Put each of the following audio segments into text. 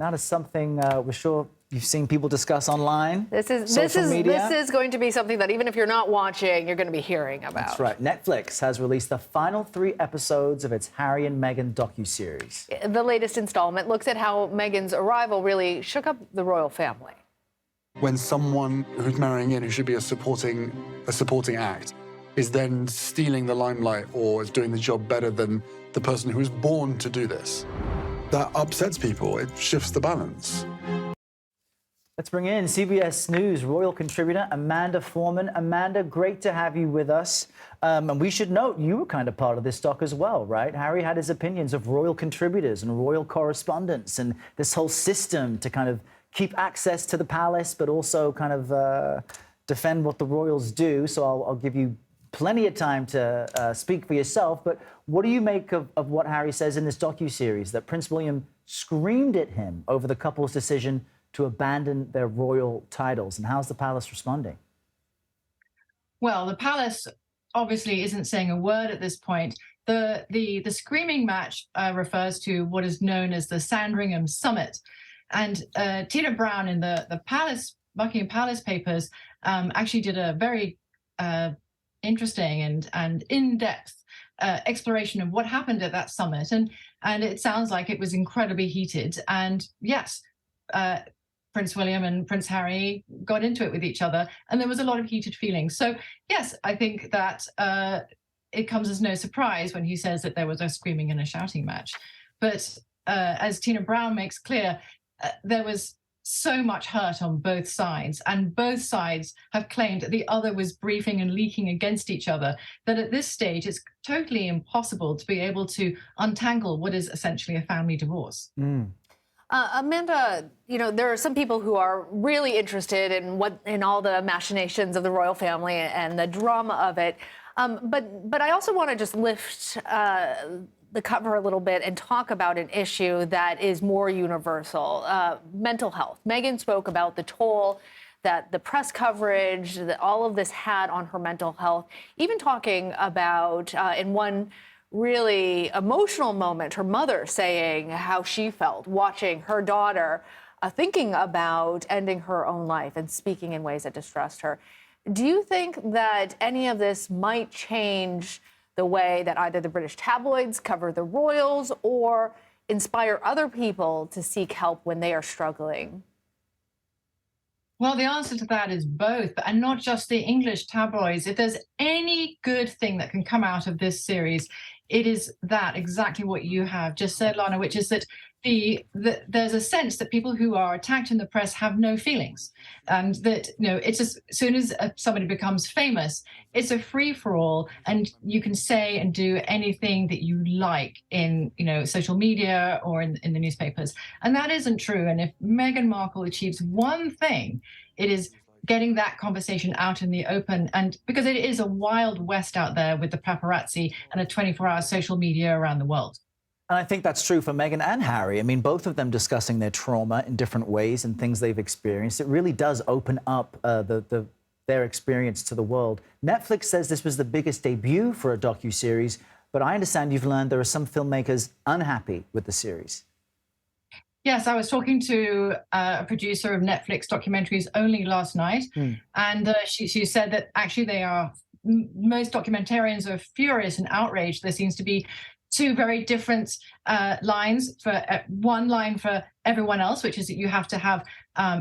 That is something we're sure you've seen people discuss online. This is going to be something that even if you're not watching, you're going to be hearing about. That's right. Netflix has released the final 3 episodes of its Harry and Meghan docuseries. The latest installment looks at how Meghan's arrival really shook up the royal family. When someone who's marrying in, who should be a supporting act, is then stealing the limelight or is doing the job better than the person who was born to do this, that upsets people. It shifts the balance. Let's bring in CBS News royal contributor Amanda Foreman. Amanda, great to have you with us. And we should note you were kind of part of this doc as well, right? Harry had his opinions of royal contributors and royal correspondence and this whole system to kind of keep access to the palace, but also kind of defend what the royals do. So I'll give you plenty of time to speak for yourself. But what do you make of what Harry says in this docuseries, that Prince William screamed at him over the couple's decision to abandon their royal titles? And how's the palace responding? Well, the palace obviously isn't saying a word at this point. The screaming match refers to what is known as the Sandringham Summit. And Tina Brown in the Buckingham Palace papers actually did a very interesting and in-depth exploration of what happened at that summit. And it sounds like it was incredibly heated. And yes, Prince William and Prince Harry got into it with each other, and there was a lot of heated feelings. So yes, I think that it comes as no surprise when he says that there was a screaming and a shouting match. But as Tina Brown makes clear, there was so much hurt on both sides, and both sides have claimed that the other was briefing and leaking against each other, that at this stage it's totally impossible to be able to untangle what is essentially a family divorce. Amanda, you know, there are some people who are really interested in all the machinations of the royal family and the drama of it. But I also want to just lift the cover a little bit and talk about an issue that is more universal, mental health. Meghan spoke about the toll that the press coverage, that all of this had on her mental health, even talking about in one really emotional moment, her mother saying how she felt watching her daughter thinking about ending her own life and speaking in ways that distressed her. Do you think that any of this might change the way that either the British tabloids cover the royals or inspire other people to seek help when they are struggling? Well, the answer to that is both, and not just the English tabloids. If there's any good thing that can come out of this series, it is that exactly what you have just said, Lana, which is that there's a sense that people who are attacked in the press have no feelings, and that, you know, it's as soon as somebody becomes famous, it's a free-for-all, and you can say and do anything that you like in, you know, social media or in the newspapers, and that isn't true. And if Meghan Markle achieves one thing, it is getting that conversation out in the open, and because it is a wild west out there with the paparazzi and a 24-hour social media around the world. And I think that's true for Meghan and Harry. I mean, both of them discussing their trauma in different ways and things they've experienced. It really does open up their experience to the world. Netflix says this was the biggest debut for a docuseries, but I understand you've learned there are some filmmakers unhappy with the series. Yes, I was talking to a producer of Netflix documentaries only last night, and she said that actually most documentarians are furious and outraged. There seems to be 2 very different lines, for one line for everyone else, which is that you have to have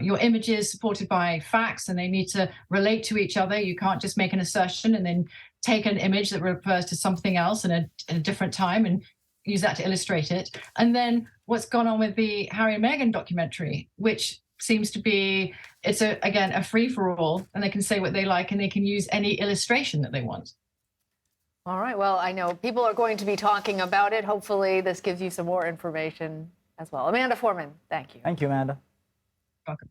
your images supported by facts, and they need to relate to each other. You can't just make an assertion and then take an image that refers to something else in a different time and use that to illustrate it. And then what's gone on with the Harry and Meghan documentary, which seems to be, it's again a free-for-all, and they can say what they like and they can use any illustration that they want. All right, well, I know people are going to be talking about it. Hopefully this gives you some more information as well. Amanda Foreman, thank you. Thank you, Amanda. Welcome.